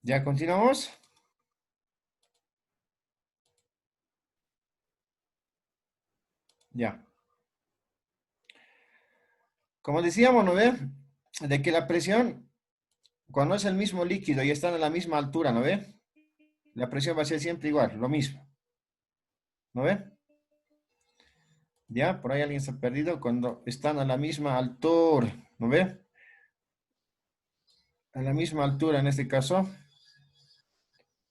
Ya continuamos. Ya. Como decíamos, ¿no ve? De que la presión, cuando es el mismo líquido y están a la misma altura, ¿no ve? La presión va a ser siempre igual, lo mismo, ¿no ve? Ya, por ahí alguien se ha perdido cuando están a la misma altura, ¿no ve? A la misma altura en este caso,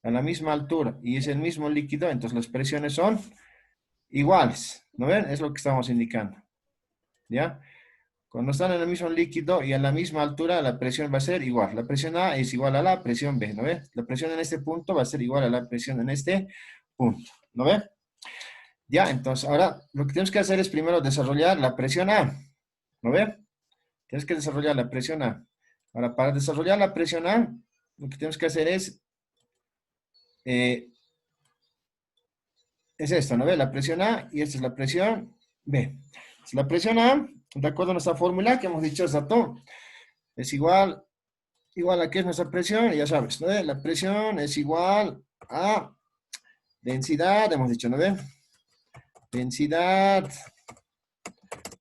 a la misma altura y es el mismo líquido, entonces las presiones son iguales, ¿no ven? Es lo que estamos indicando, ¿ya? Cuando están en el mismo líquido y a la misma altura, la presión va a ser igual. La presión A es igual a la presión B, ¿no ve? La presión en este punto va a ser igual a la presión en este punto, ¿no ve? Ya, entonces ahora lo que tenemos que hacer es primero desarrollar la presión A, ¿no ve? Tienes que desarrollar la presión A. Ahora, para desarrollar la presión A, lo que tenemos que hacer eh, es esto, ¿no ve? La presión A y esta es la presión B. La presión A, de acuerdo a nuestra fórmula que hemos dicho hace rato, es igual a qué es nuestra presión, ya sabes, ¿no ve? La presión es igual a densidad, hemos dicho, ¿no ve? Densidad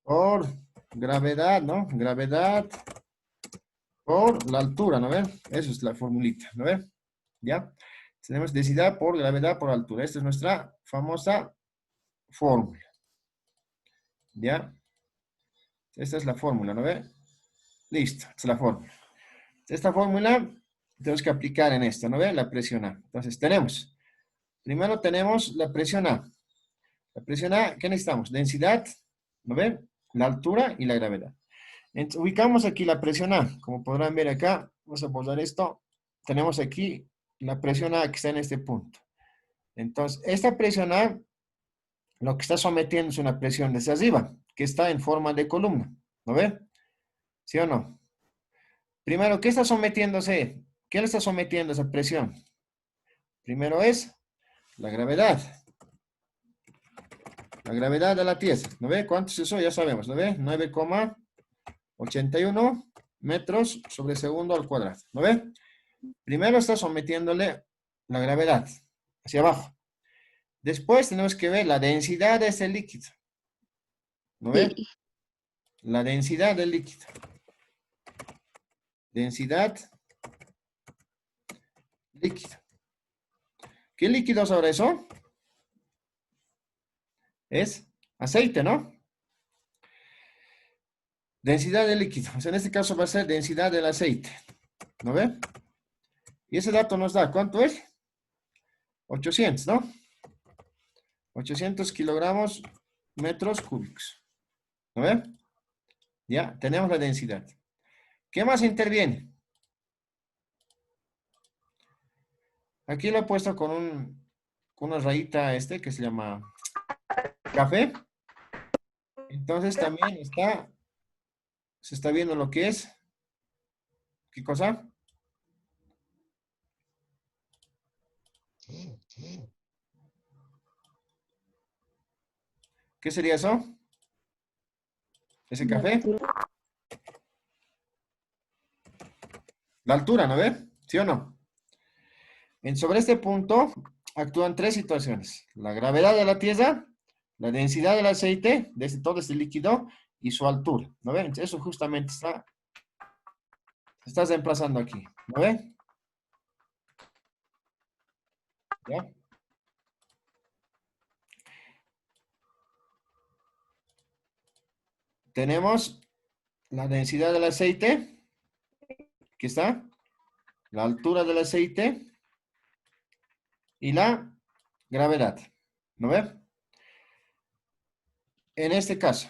por gravedad, ¿no? Gravedad por la altura, ¿no ve? Eso es la formulita, ¿no ve? ¿Ya? Tenemos densidad por gravedad por altura. Esta es nuestra famosa fórmula, ¿ya? Esta es la fórmula, ¿no ve? Listo, esta es la fórmula. Esta fórmula tenemos que aplicar en esto, ¿no ve? La presión A. Entonces, primero tenemos la presión A. La presión A, ¿qué necesitamos? Densidad, ¿no ven? La altura y la gravedad. Entonces, ubicamos aquí la presión A. Como podrán ver acá, vamos a borrar esto. Tenemos aquí la presión A que está en este punto. Entonces, esta presión A, lo que está sometiendo es una presión desde arriba, que está en forma de columna. ¿No ve? ¿Sí o no? Primero, ¿qué está sometiéndose? ¿Qué le está sometiendo esa presión? Primero es la gravedad. La gravedad de la Tierra. ¿No ve? ¿Cuánto es eso? Ya sabemos. ¿No ve? 9,81 metros sobre segundo al cuadrado. ¿No ve? Primero está sometiéndole la gravedad hacia abajo. Después tenemos que ver la densidad de ese líquido. ¿No ve? Sí, La densidad del líquido. Densidad líquido. ¿Qué líquido sobre eso? Es aceite, ¿no? Densidad del líquido. O sea, en este caso va a ser densidad del aceite. ¿No ve? Y ese dato nos da, ¿cuánto es? 800, ¿no? 800 kilogramos metros cúbicos. ¿No ve? Ya, tenemos la densidad. ¿Qué más interviene? Aquí lo he puesto con una rayita que se llama café. Entonces también se está viendo lo que es, ¿qué cosa? ¿Qué sería eso? ¿Ese la café? altura. La altura, ¿no ve? ¿Sí o no? Sobre este punto actúan tres situaciones. La gravedad de la Tierra, la densidad del aceite, todo este líquido, y su altura, ¿no ve? Eso justamente está reemplazando aquí, ¿no ve? ¿Ya? Tenemos la densidad del aceite, aquí está, la altura del aceite y la gravedad, ¿no ve? En este caso.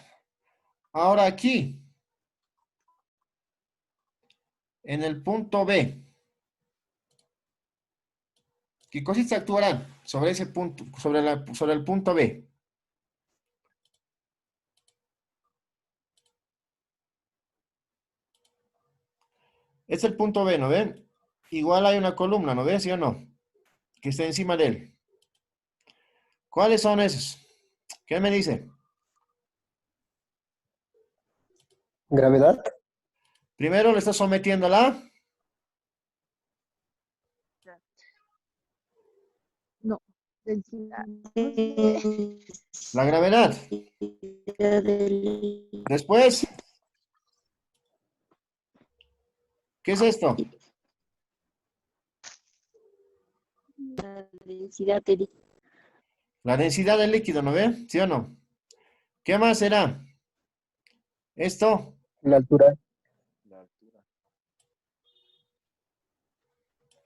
Ahora aquí, en el punto B, ¿qué cositas actuarán sobre ese punto, sobre el punto B? Es el punto B, ¿no ven? Igual hay una columna, ¿no ven? ¿Sí o no? Que está encima de él. ¿Cuáles son esos? ¿Qué me dice? Gravedad. Primero le está sometiendo Densidad. No sé. La gravedad. Después, ¿qué es esto? La densidad de líquido. La densidad del líquido, ¿no ve? ¿Sí o no? ¿Qué más será? Esto, La altura.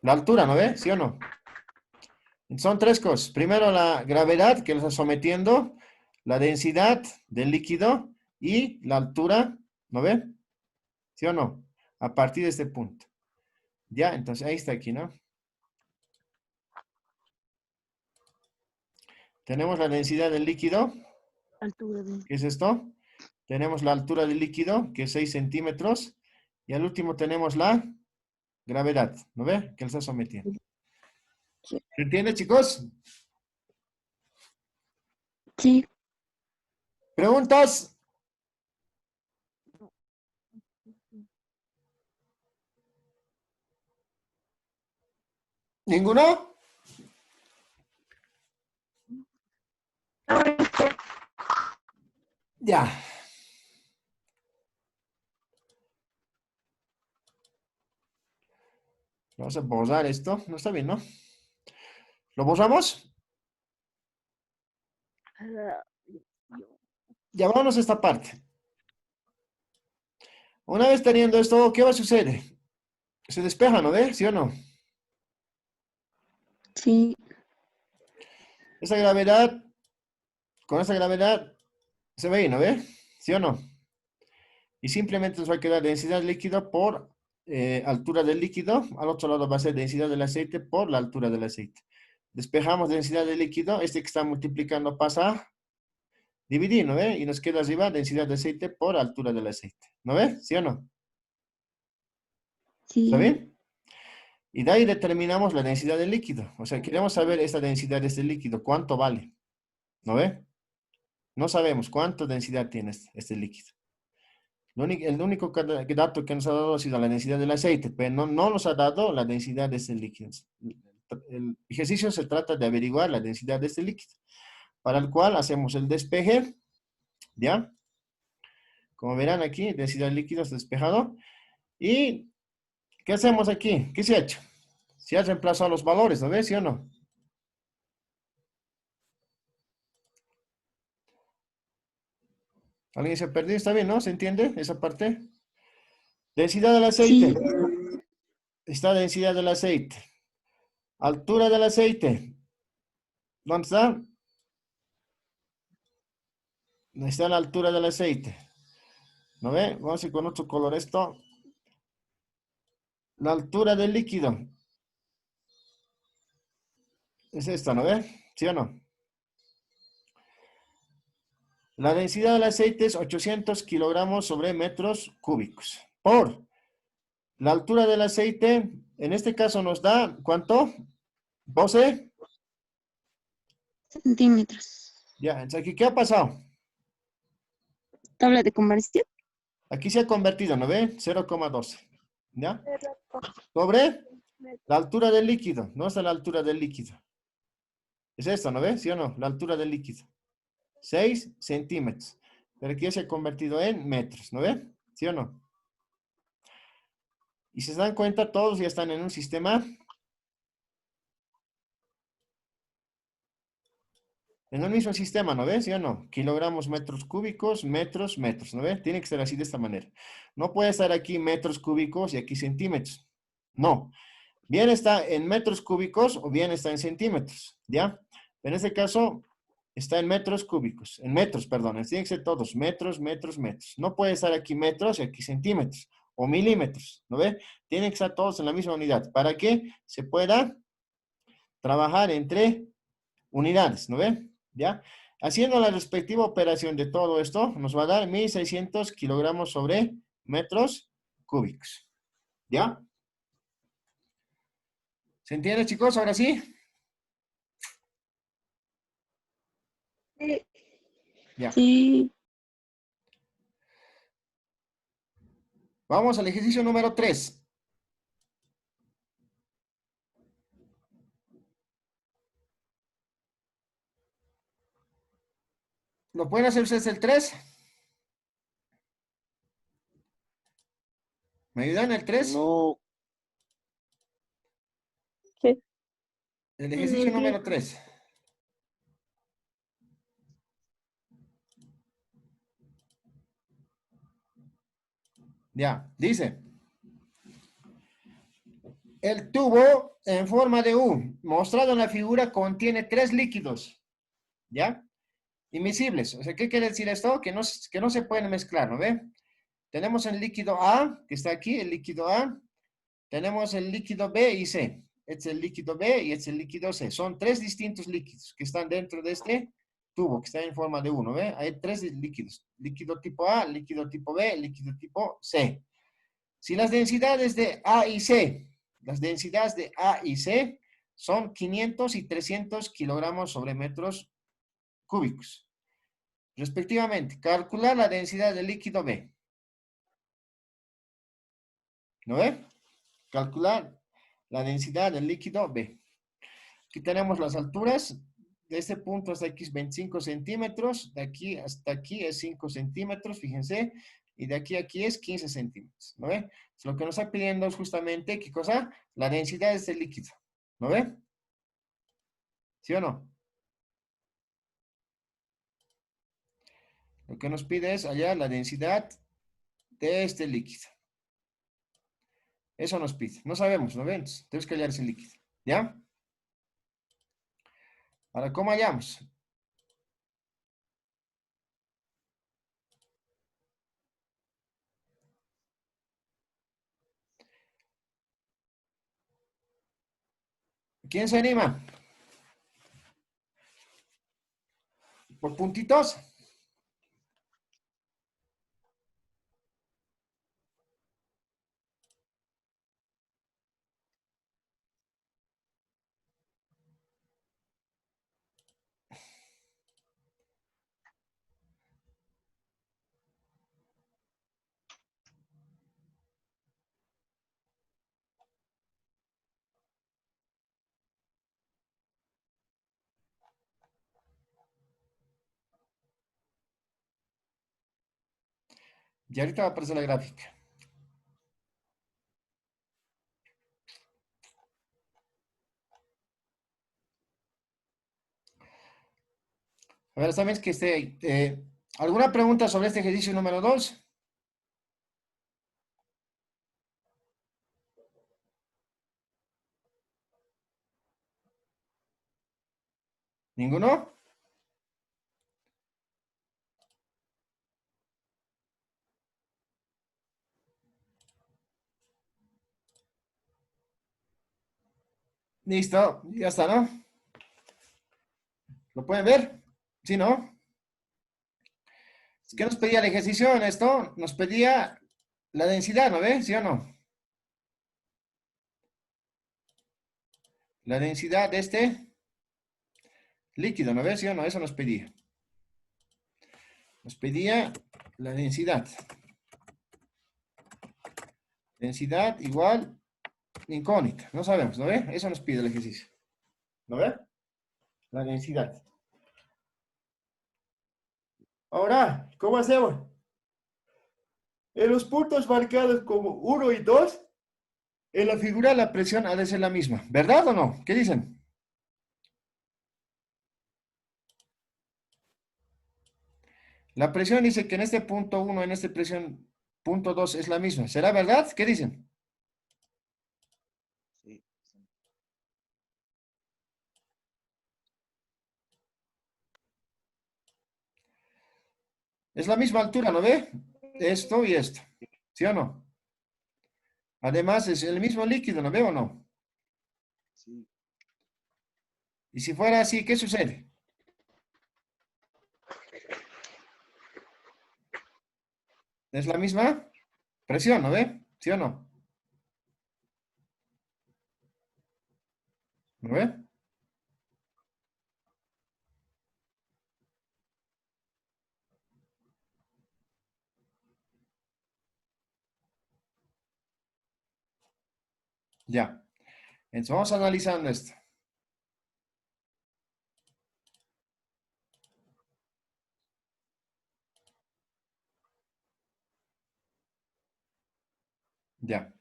la altura, ¿no ve? ¿Sí o no? Son tres cosas. Primero, la gravedad que lo está sometiendo, la densidad del líquido y la altura, ¿no ve? ¿Sí o no? A partir de este punto. Ya, entonces ahí está aquí, ¿no? Tenemos la densidad del líquido, Altura de. ¿qué es esto? Tenemos la altura del líquido, que es 6 centímetros. Y al último tenemos la gravedad, ¿no ve? Que lo está sometiendo. Sí. ¿Se entiende, chicos? Sí. ¿Preguntas? ¿Ninguno? Ya. Vamos a borrar esto. No está bien, ¿no? ¿Lo borramos? Ya vámonos a esta parte. Una vez teniendo esto, ¿qué va a suceder? Se despeja, ¿no ve? ¿Sí o no? Sí. Esa gravedad, con esa gravedad, se ve ahí, ¿no ve? ¿Sí o no? Y simplemente nos va a quedar densidad líquida por altura del líquido. Al otro lado va a ser densidad del aceite por la altura del aceite. Despejamos densidad del líquido. Este que está multiplicando pasa a dividir, ¿no ve? Y nos queda arriba densidad de aceite por altura del aceite. ¿No ve? ¿Sí o no? ¿Está Sí. bien? Y de ahí determinamos la densidad del líquido. O sea, queremos saber esta densidad de este líquido. ¿Cuánto vale? ¿No ve? No sabemos cuánta densidad tiene este líquido. El único dato que nos ha dado ha sido la densidad del aceite, pero no nos ha dado la densidad de este líquido. El ejercicio se trata de averiguar la densidad de este líquido, para el cual hacemos el despeje, ¿ya? Como verán aquí, densidad del líquido está despejado. ¿Y qué hacemos aquí? ¿Qué se ha hecho? Se ha reemplazado los valores, ¿no ves? ¿Sí o no? ¿Alguien se ha perdido? ¿Está bien, no? ¿Se entiende esa parte? Densidad del aceite. Sí. Está densidad del aceite. Altura del aceite. ¿Dónde está? Está la altura del aceite. ¿No ve? Vamos a ir con otro color esto. La altura del líquido. Es esta, ¿no ve? ¿Sí o no? La densidad del aceite es 800 kilogramos sobre metros cúbicos. Por la altura del aceite, en este caso nos da, ¿cuánto? 12. Centímetros. Ya, entonces aquí, ¿qué ha pasado? Tabla de conversión. Aquí se ha convertido, ¿no ve? 0,12. ¿Ya? Sobre la altura del líquido. No es la altura del líquido. Es esto, ¿no ve? ¿Sí o no? La altura del líquido. 6 centímetros. Pero aquí ya se ha convertido en metros, ¿no ve? ¿Sí o no? Y si se dan cuenta, todos ya están en un sistema, en un mismo sistema, ¿no ves? ¿Sí o no? Kilogramos, metros cúbicos, metros, metros, ¿no ves? Tiene que ser así de esta manera. No puede estar aquí metros cúbicos y aquí centímetros. No. Bien está en metros cúbicos o bien está en centímetros, ¿ya? En este caso, está en metros cúbicos, en metros, perdón. Tienen que ser todos metros, metros, metros. No puede estar aquí metros y aquí centímetros o milímetros, ¿no ve? Tienen que estar todos en la misma unidad para que se pueda trabajar entre unidades, ¿no ve? ¿Ya? Haciendo la respectiva operación de todo esto, nos va a dar 1600 kilogramos sobre metros cúbicos. ¿Ya? ¿Se entiende, chicos? Ahora sí. Sí. Ya. Sí. Vamos al ejercicio número 3. ¿Lo pueden hacer ustedes el 3? ¿Me ayudan el 3? No, ¿Qué? El En ejercicio el número 10. 3. Ya, dice. El tubo en forma de U, mostrado en la figura, contiene 3 líquidos. ¿Ya? Invisibles. O sea, ¿qué quiere decir esto? Que no se pueden mezclar, ¿no ve? Tenemos el líquido A, que está aquí, el líquido A. Tenemos el líquido B y C. Este es el líquido B y este es el líquido C. Son 3 distintos líquidos que están dentro de este tubo, que está en forma de uno, ¿ve? Hay 3 líquidos. Líquido tipo A, líquido tipo B, líquido tipo C. Si las densidades de A y C, las densidades de A y C son 500 y 300 kilogramos sobre metros cúbicos, respectivamente. Calcular la densidad del líquido B. ¿No ve? Calcular la densidad del líquido B. Aquí tenemos las alturas. De este punto hasta aquí es 25 centímetros. De aquí hasta aquí es 5 centímetros, fíjense. Y de aquí a aquí es 15 centímetros. ¿No ve? Lo que nos está pidiendo es justamente, ¿qué cosa? La densidad de este líquido. ¿No ve? ¿Sí o no? Lo que nos pide es hallar la densidad de este líquido. Eso nos pide. No sabemos, ¿no ven? Tenemos que hallar ese líquido. ¿Ya? Ahora, ¿cómo hallamos? ¿Quién se anima? ¿Por puntitos? Y ahorita va a aparecer la gráfica. A ver, ¿sabes que alguna pregunta sobre este ejercicio número 2? ¿Ninguno? Listo, ya está, ¿no? ¿Lo pueden ver? ¿Sí, no? ¿Qué nos pedía el ejercicio en esto? Nos pedía la densidad, ¿no ve? ¿Sí o no? La densidad de este líquido, ¿no ve? ¿Sí o no? Eso nos pedía. Nos pedía la densidad. Densidad igual incógnita. No sabemos, ¿no ve? Eso nos pide el ejercicio. ¿No ve? La densidad. Ahora, ¿cómo hacemos? En los puntos marcados como 1 y 2, en la figura la presión ha de ser la misma. ¿Verdad o no? ¿Qué dicen? La presión dice que en este punto 1, en este presión punto 2 es la misma. ¿Será verdad? ¿Qué dicen? sí. Es la misma altura, ¿no ve? Esto y esto. ¿Sí o no? Además es el mismo líquido, ¿no ve o no? Sí, Y si fuera así, ¿qué sucede? Es la misma presión, ¿no ve? ¿Sí o no? ¿No ve? Ya. Entonces vamos analizando esto. Ya.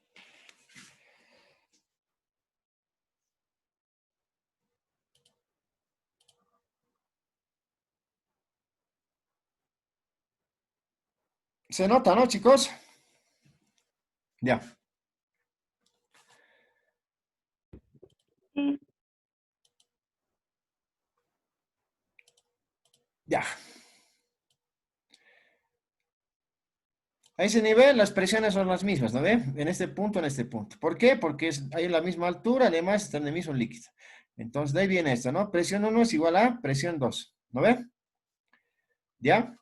Se nota, ¿no, chicos? Ya. Sí. Ya. A ese nivel las presiones son las mismas, ¿no ve? En este punto, en este punto. ¿Por qué? Porque hay la misma altura, además están en el mismo líquido. Entonces, de ahí viene esto, ¿no? Presión 1 es igual a presión 2, ¿no ve? ¿Ya?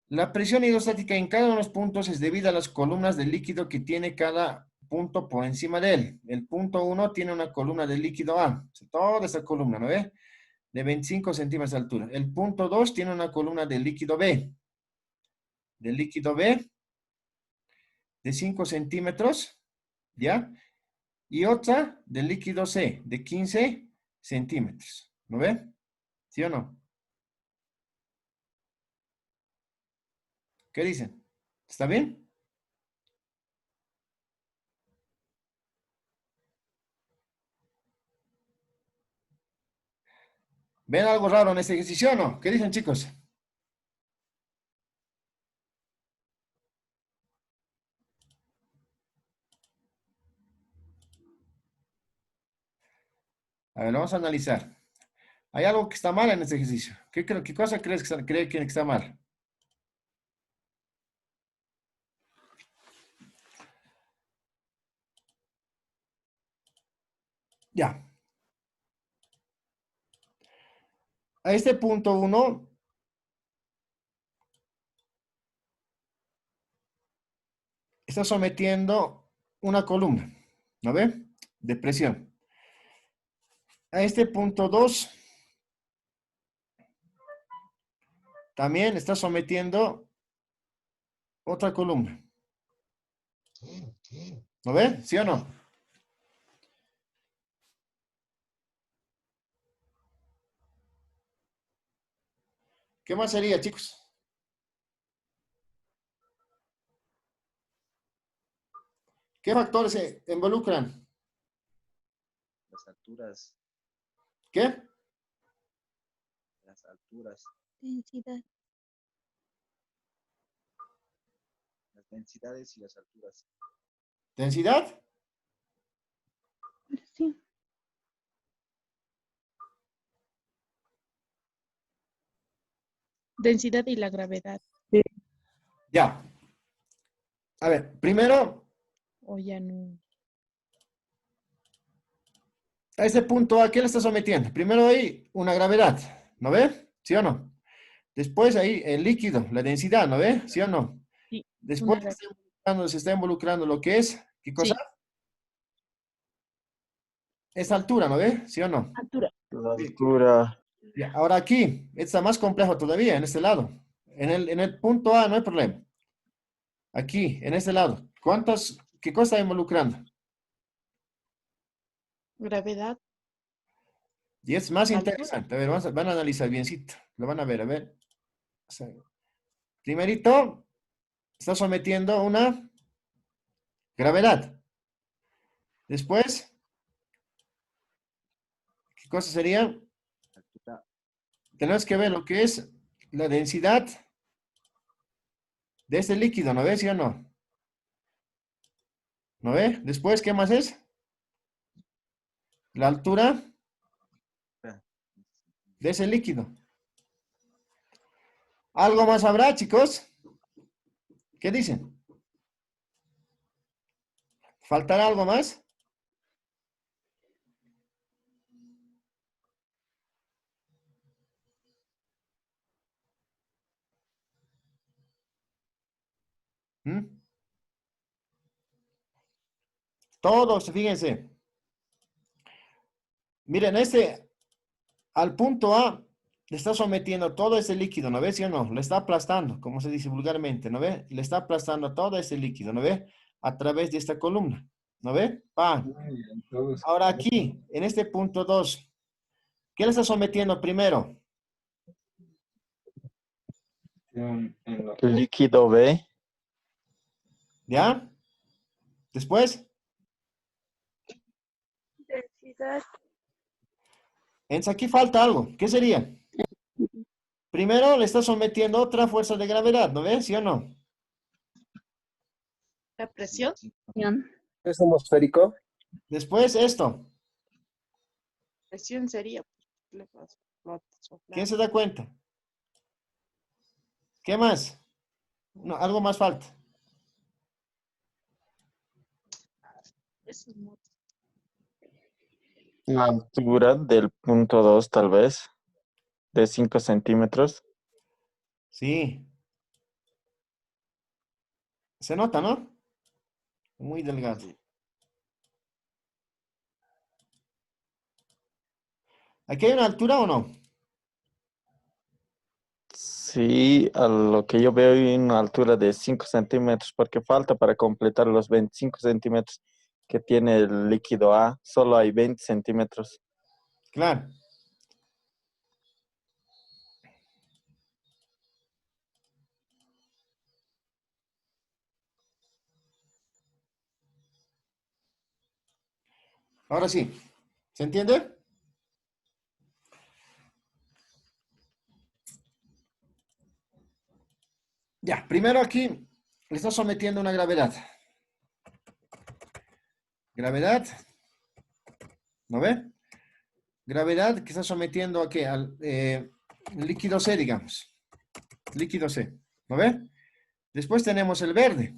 La presión hidrostática en cada uno de los puntos es debida a las columnas de líquido que tiene cada punto por encima de él. El punto 1 tiene una columna de líquido A, o sea, toda esta columna, ¿no ve? De 25 centímetros de altura. El punto 2 tiene una columna de líquido B de 5 centímetros, ¿ya? Y otra de líquido C de 15 centímetros, ¿no ve? ¿Sí o no? ¿Qué dicen? ¿Está bien? ¿Ven algo raro en este ejercicio o no? ¿Qué dicen, chicos? A ver, vamos a analizar. Hay algo que está mal en este ejercicio. ¿Qué cosa crees que está mal? Ya. A este punto 1 está sometiendo una columna, ¿no ve? De presión. A este punto 2 también está sometiendo otra columna. ¿No ve? ¿Sí o no? ¿Qué más sería, chicos? ¿Qué factores se involucran? Las alturas, ¿Qué? las alturas, Densidad. las densidades y las alturas. ¿Densidad? Sí. Densidad y la gravedad. Ya. A ver, primero, O ya no. a este punto, ¿a qué le está sometiendo? Primero ahí una gravedad, ¿no ve? ¿Sí o no? Después ahí el líquido, la densidad, ¿no ve? ¿Sí o no? Sí, Después una gra- se está involucrando lo que es, ¿qué cosa? sí, Esta altura, ¿no ve? ¿Sí o no? altura. La Sí. altura, Ya, ahora aquí, está más complejo todavía, en este lado. En el punto A no hay problema. Aquí, en este lado. ¿Qué cosa está involucrando? Gravedad, Y es más altura. interesante. A ver, van a analizar biencito. Lo van a ver, a ver. O sea, primerito, está sometiendo una gravedad. Después, ¿qué cosa sería? Altura, Tenemos que ver lo que es la densidad de este líquido, ¿no ves? ¿Sí o no? ¿No ve? Después, ¿qué más es? La altura de ese líquido. ¿Algo más habrá, chicos? ¿Qué dicen? ¿Faltará algo más? ¿Mm? Todos, fíjense. Miren, al punto A le está sometiendo todo ese líquido, ¿no ve? ¿Sí o no? Le está aplastando, como se dice vulgarmente, ¿no ve? Le está aplastando todo ese líquido, ¿no ve? A través de esta columna, ¿no ve? ¡Pam! Ahora aquí, en este punto 2, ¿qué le está sometiendo primero? líquido B, ¿Ya? Después, densidad, entonces aquí falta algo. ¿Qué sería? Primero le está sometiendo otra fuerza de gravedad, ¿no ves? ¿Sí o no? La presión. Sí. ¿Es atmosférico? Después esto. Presión sería. Pues, le vas a soplar. ¿Quién se da cuenta? ¿Qué más? No, algo más falta. Eso es muy- La altura del punto 2 tal vez, de 5 centímetros. Sí. Se nota, ¿no? Muy delgado. Sí. ¿Aquí hay una altura o no? Sí, a lo que yo veo hay una altura de 5 centímetros, porque falta para completar los 25 centímetros que tiene el líquido A. Solo hay 20 centímetros. Claro. Ahora sí. ¿Se entiende? Ya, primero aquí le está sometiendo una gravedad. Gravedad. ¿No ve? Gravedad que está sometiendo a qué? Al líquido C, digamos. Líquido C. ¿No ve? Después tenemos el verde,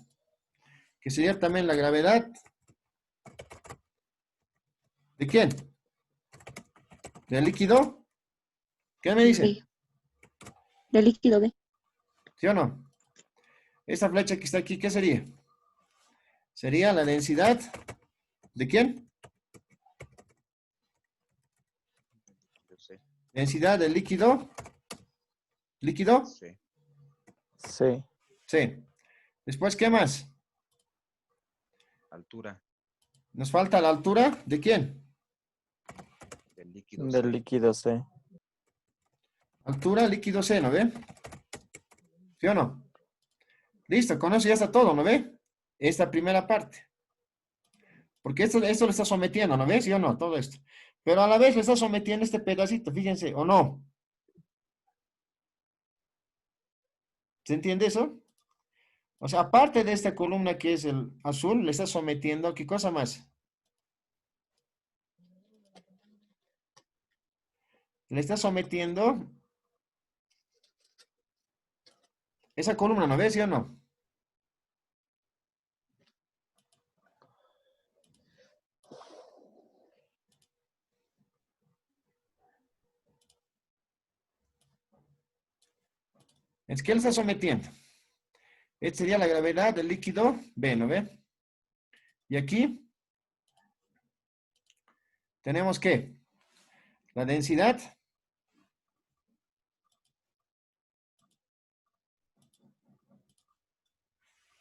que sería también la gravedad. ¿De quién? ¿Del líquido? ¿Qué me dice? B, del líquido B, ¿Sí o no? Esta flecha que está aquí, ¿qué sería? Sería la densidad. ¿De quién? Yo sé. Densidad del líquido. ¿Líquido? Sí. Sí, Sí. Después, ¿qué más? Altura Nos falta la altura. ¿De quién? del líquido. del C. líquido C. Altura, líquido C, ¿no ve? ¿Sí o no? Listo, con eso ya está todo, ¿no ve? Esta primera parte. Porque esto le está sometiendo, ¿no ves? ¿Sí o no? Todo esto. Pero a la vez le está sometiendo este pedacito, fíjense, ¿o no? ¿Se entiende eso? O sea, aparte de esta columna que es el azul, le está sometiendo, ¿qué cosa más? Le está sometiendo esa columna, ¿no ves? ¿Sí o no? Es que él está sometiendo. Esta sería la gravedad del líquido B, ¿no ve? Y aquí tenemos que la densidad,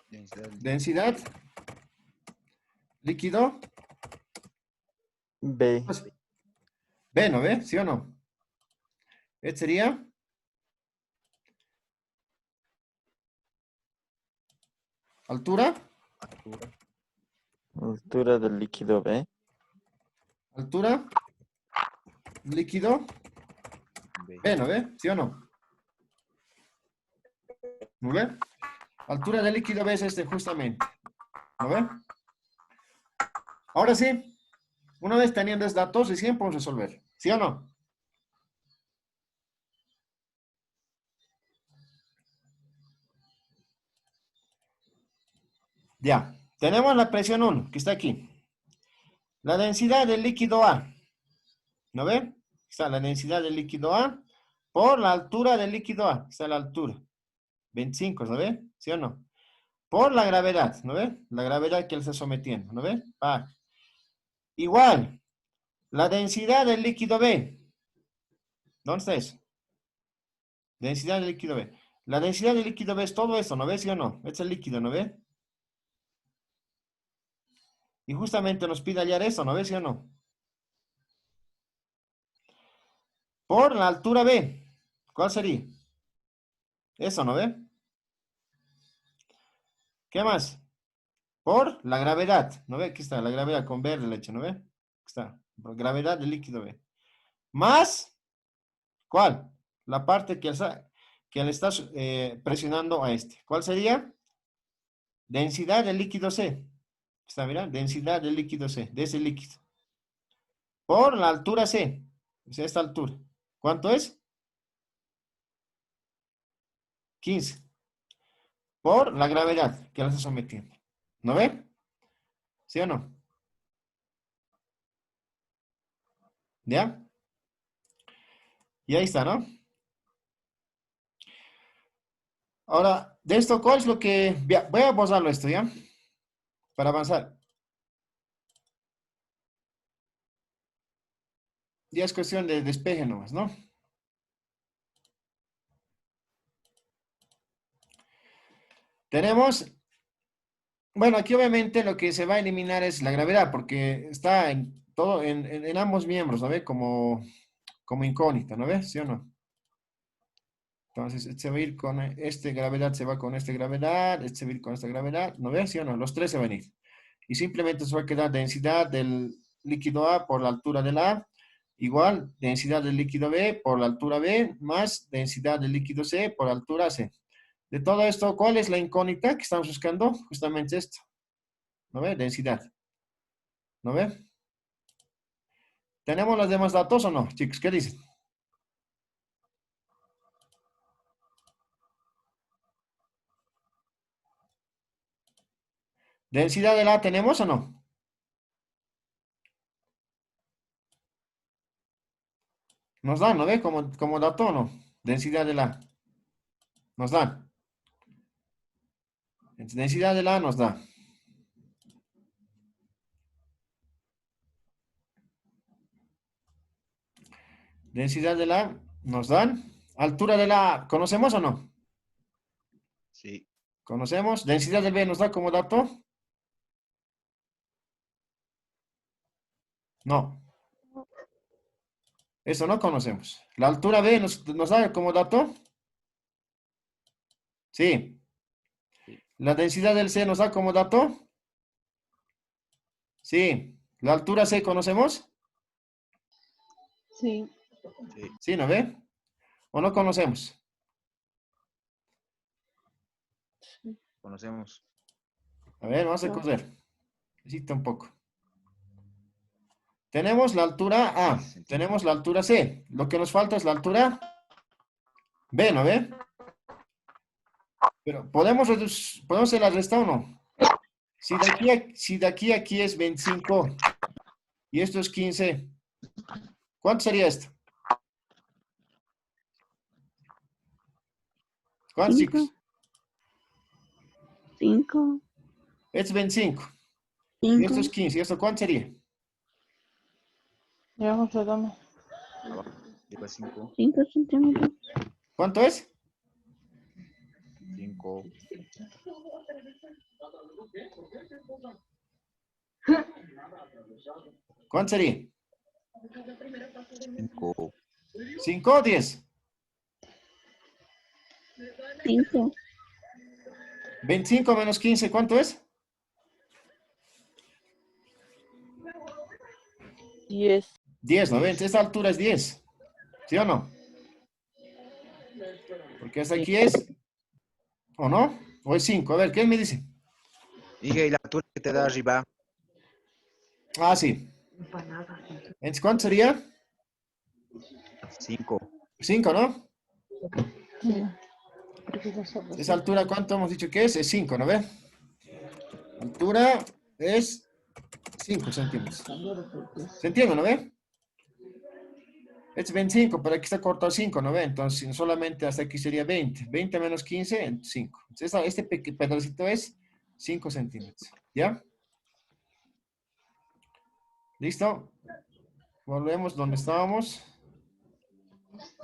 Densidad del densidad, líquido, B, pues, B, ¿no ve? ¿Sí o no? Esta sería altura, altura. altura del líquido B. altura, líquido, B. B, ¿no ve? ¿Sí o no? ¿No ve? Altura del líquido B es este justamente. ¿No ve? Ahora sí, una vez teniendo estos datos, recién podemos resolver. ¿Sí o no? Ya. Tenemos la presión 1, que está aquí. La densidad del líquido A. ¿No ve? Está la densidad del líquido A por la altura del líquido A. Está la altura. 25, ¿no ve? ¿Sí o no? Por la gravedad, ¿no ve? La gravedad que él está sometiendo, ¿no ve? Ah. Igual, la densidad del líquido B. ¿Dónde está eso? Densidad del líquido B. La densidad del líquido B es todo esto, ¿no ves? ¿Sí o no? Este es el líquido, ¿no ve? Y justamente nos pide hallar eso, ¿no ves? ¿Sí o no? Por la altura B. ¿Cuál sería? Eso, ¿no ve? ¿Qué más? por la gravedad, ¿no ve? Aquí está, la gravedad con verde le he hecho, ¿no ve? Aquí está, por gravedad del líquido B. Más, ¿cuál? La parte que le está presionando a este. ¿Cuál sería? Densidad del líquido C. Está, mira, densidad del líquido C, de ese líquido. Por la altura C, o sea, esta altura. ¿Cuánto es? 15. Por la gravedad que la está sometiendo. ¿No ve? ¿Sí o no? ¿Ya? Y ahí está, ¿no? Ahora, de esto, ¿cuál es lo que... Voy a borrarlo esto, ¿ya? Para avanzar. Ya es cuestión de despeje nomás, ¿no? Tenemos... Bueno, aquí obviamente lo que se va a eliminar es la gravedad, porque está en todo, en ambos miembros, ¿no ve? Como incógnita, ¿no ves? ¿Sí o no? Entonces, este se va a ir con este gravedad, se va con esta gravedad, este se va a ir con esta gravedad, ¿no ves? ¿Sí o no? Los tres se van a ir. Y simplemente se va a quedar densidad del líquido A por la altura del A, igual densidad del líquido B por la altura B, más densidad del líquido C por la altura C. De todo esto, ¿cuál es la incógnita que estamos buscando? Justamente esto. ¿No ve? Densidad. ¿No ve? ¿Tenemos los demás datos o no, chicos? ¿Qué dicen? ¿Densidad del A tenemos o no? Nos dan, ¿no ve? Como dato o no. Densidad del A. Nos dan. Densidad del A nos da. Densidad del A nos dan. Altura del A, ¿conocemos o no? Sí. Conocemos. Densidad del B nos da como dato. No. Eso no conocemos. La altura B nos da como dato. Sí. La densidad del C nos da como dato. Sí. La altura C conocemos. Sí. Sí. Sí, ¿no ve? ¿O no conocemos? Conocemos. A ver, vamos a No. coser. Necesita un poco. Tenemos la altura A. 15 centímetros. Tenemos la altura C. Lo que nos falta es la altura B, ¿no ve? Pero ¿podemos hacer la resta o no? Si de aquí a aquí es 25 y esto es 15, ¿cuánto sería esto? ¿Cuántos, Cinco. chicos? 5. Esto es 25 y esto es 15. ¿Y esto cuánto sería? Ya vamos a darme. Abajo. Lleva 5. 5 centímetros. ¿Cuánto es? 5. ¿Cuánto sería? 5. ¿5 o 10? 5. 25 menos 15, ¿cuánto es? 10. 10, ¿no ven? Esta altura es 10. ¿Sí o no? Porque hasta aquí es... ¿O no? ¿O es 5? A ver, ¿qué me dice? Y la altura que te da arriba. Ah, sí. Entonces, ¿cuánto sería? 5. 5, ¿no? Esa altura, ¿cuánto hemos dicho que es? Es 5, ¿no ve? Altura es 5 centímetros. ¿Se entiende, no ve? Es 25, pero aquí está cortado 5, ¿no ve? Entonces, solamente hasta aquí sería 20. 20 menos 15, 5. Entonces, este pedacito es 5 centímetros. ¿Ya? ¿Listo? Volvemos donde estábamos.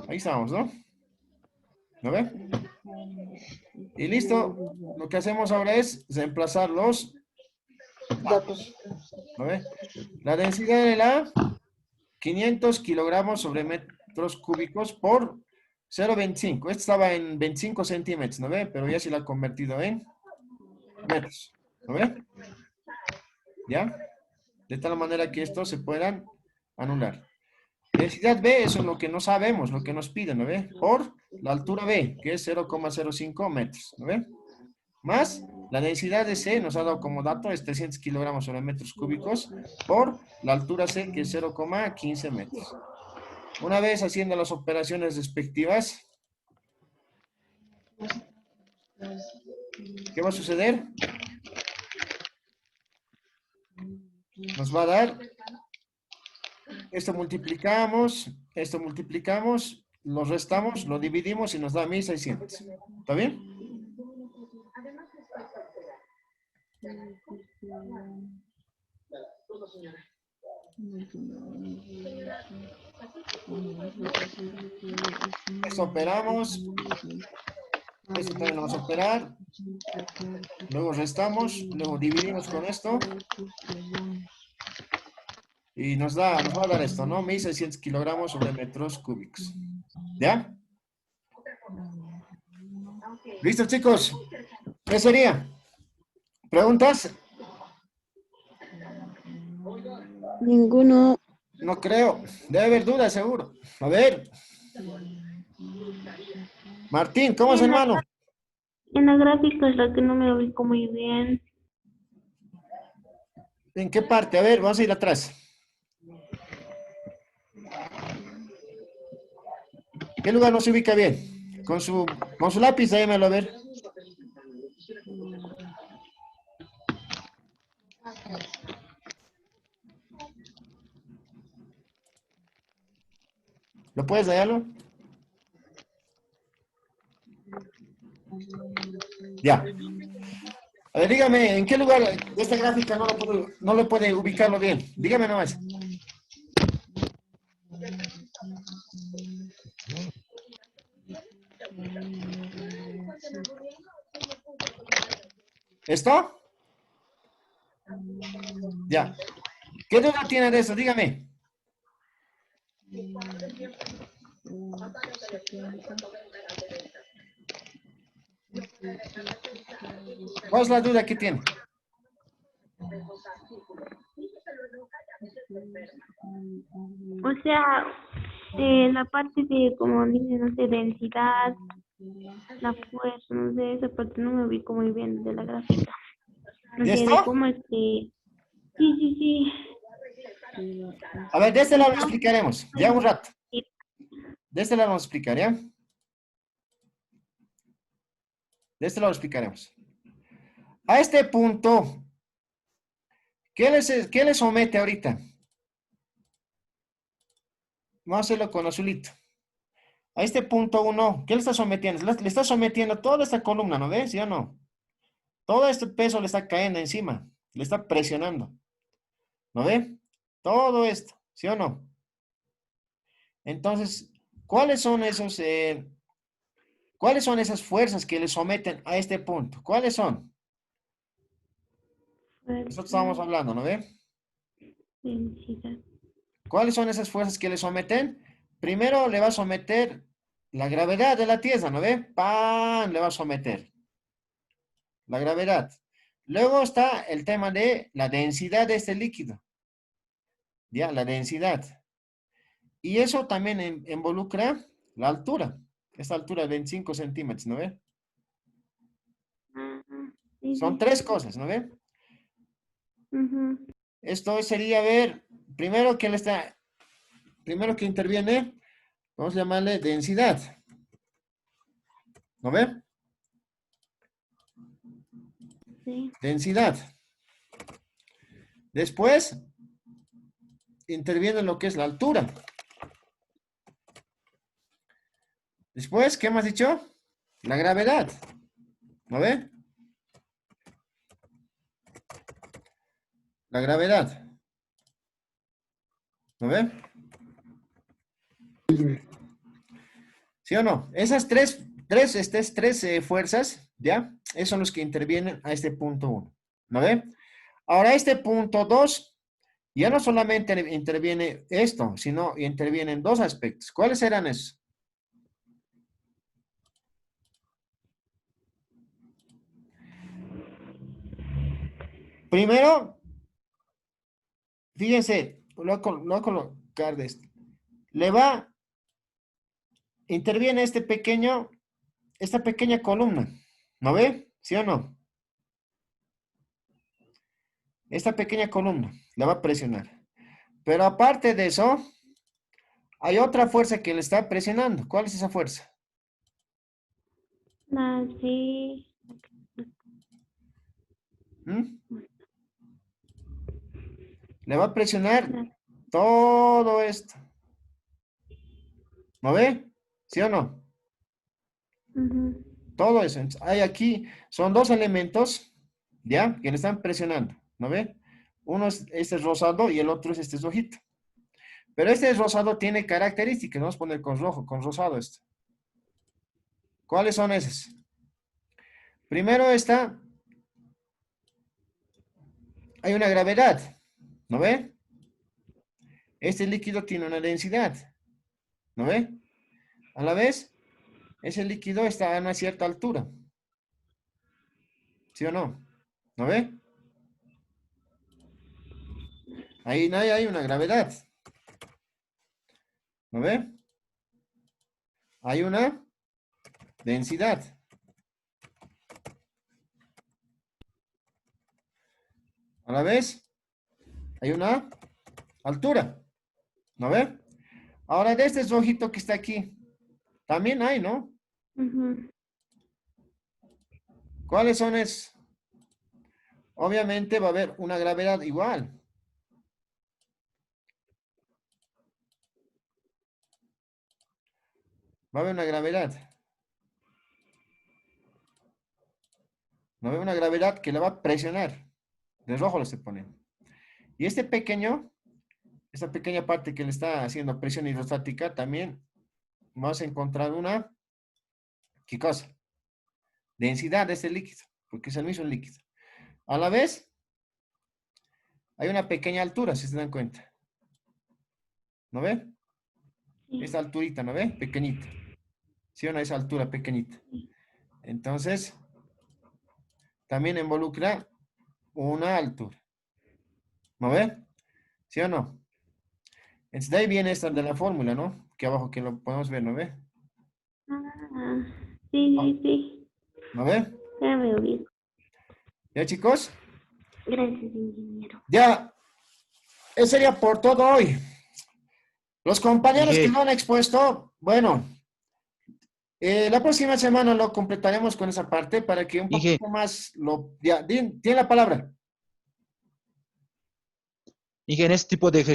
Ahí estamos, ¿no? ¿No ve? Y listo. Lo que hacemos ahora es reemplazar los datos. ¿No ve? La densidad de la 500 kilogramos sobre metros cúbicos por 0,25. Este estaba en 25 centímetros, ¿no ve? Pero ya se lo ha convertido en metros. ¿No ve? ¿Ya? De tal manera que estos se puedan anular. Densidad B, eso es lo que no sabemos, lo que nos piden, ¿no ve? Por la altura B, que es 0,05 metros, ¿no ve? Más la densidad de C, nos ha dado como dato, es 300 kilogramos sobre metros cúbicos, por la altura C, que es 0,15 metros. Una vez haciendo las operaciones respectivas, ¿qué va a suceder? Nos va a dar, esto multiplicamos, lo restamos, lo dividimos y nos da 1600. ¿Está bien? Esto operamos. Esto también lo vamos a operar. Luego restamos, luego dividimos con esto. Y nos va a dar esto, ¿no? 1600 kilogramos sobre metros cúbicos. ¿Ya? ¿Listo, chicos? ¿Qué sería? ¿Preguntas? Ninguno. No creo. Debe haber dudas, seguro. A ver. Martín, ¿cómo es, hermano? En la gráfica es la que no me ubico muy bien. ¿En qué parte? A ver, vamos a ir atrás. ¿Qué lugar no se ubica bien? Con su lápiz, déjamelo a ver. ¿Lo puedes hallarlo? Ya. A ver, dígame, ¿en qué lugar de esta gráfica no lo puede ubicarlo bien? Dígame nomás. ¿Esto? Ya. ¿Qué duda tiene de eso? Dígame. ¿Cuál es la duda que tiene? O sea, la parte de, como dice, no sé, densidad, la fuerza, no sé, esa parte no me ubico muy bien de la gráfica. No ¿De sé, esto? de cómo es que... Sí. A ver, de este lado lo explicaremos. Ya un rato. De este lado vamos a explicar, ¿ya? De este lado lo explicaremos. A este punto, ¿qué le somete ahorita? Vamos a hacerlo con azulito. A este punto 1, ¿qué le está sometiendo? Le está sometiendo toda esta columna, ¿no ves? ¿Sí o no? Todo este peso le está cayendo encima. Le está presionando. ¿No ve? Todo esto, ¿sí o no? Entonces, ¿cuáles son esas fuerzas que le someten a este punto? ¿Cuáles son? Nosotros estábamos hablando, ¿no ve? Densidad. ¿Cuáles son esas fuerzas que le someten? Primero le va a someter la gravedad de la Tierra, ¿no ve? ¡Pam! Le va a someter la gravedad. Luego está el tema de la densidad de este líquido. ¿Ya? La densidad. Y eso también involucra la altura. Esta altura de 25 centímetros, ¿no ve? Sí. Son tres cosas, ¿no ve? Ujú. Esto sería ver, primero que interviene, vamos a llamarle densidad. ¿No ve? Sí. Densidad. Después, interviene lo que es la altura. Después, ¿qué hemos dicho? La gravedad. ¿No ve? La gravedad. ¿No ve? ¿Sí o no? Esas tres fuerzas, ¿ya? Esos son los que intervienen a este punto 1. ¿No ve? Ahora, este punto 2, ya no solamente interviene esto, sino intervienen dos aspectos. ¿Cuáles eran esos? Primero, fíjense, lo voy a colocar de esto. Interviene esta pequeña columna. ¿No ve? ¿Sí o no? Esta pequeña columna la va a presionar. Pero aparte de eso, hay otra fuerza que le está presionando. ¿Cuál es esa fuerza? Sí. ¿Mm? Le va a presionar todo esto. ¿No ve? ¿Sí o no? Ujú. Todo eso. Entonces, hay aquí, son dos elementos, ¿ya? Que le están presionando. ¿No ve? Uno es este rosado y el otro es este rojito. Pero este rosado tiene características. Vamos a poner con rojo, con rosado esto. ¿Cuáles son esas? Primero hay una gravedad. ¿No ve? Este líquido tiene una densidad. ¿No ve? A la vez, ese líquido está a una cierta altura. ¿Sí o no? ¿No ve? Ahí hay una gravedad. ¿No ve? Hay una densidad. A la vez, hay una altura. ¿No ve? Ahora, de este rojito que está aquí, también hay, ¿no? Ujú. ¿Cuáles son esos? Obviamente va a haber una gravedad igual. Va a haber una gravedad. Va a haber una gravedad que la va a presionar. De rojo lo se pone. Y esta pequeña parte que le está haciendo presión hidrostática, también vamos a encontrar ¿qué cosa? Densidad de este líquido, porque es el mismo líquido. A la vez, hay una pequeña altura, si se dan cuenta. ¿No ve? Sí. Esta alturita, ¿no ve? Pequeñita. ¿Sí o no? Esa altura pequeñita. Entonces, también involucra una altura. ¿No ve? ¿Sí o no? Entonces, de ahí viene esta de la fórmula, ¿no? Que abajo que lo podemos ver, ¿no ve? Sí. ¿No ve? Ya me ubico. ¿Ya, chicos? Gracias, ingeniero. Ya, eso sería por todo hoy. Los compañeros que Dije, lo han expuesto, bueno, la próxima semana lo completaremos con esa parte para que un dije, poquito más tiene la palabra. dije, en este tipo de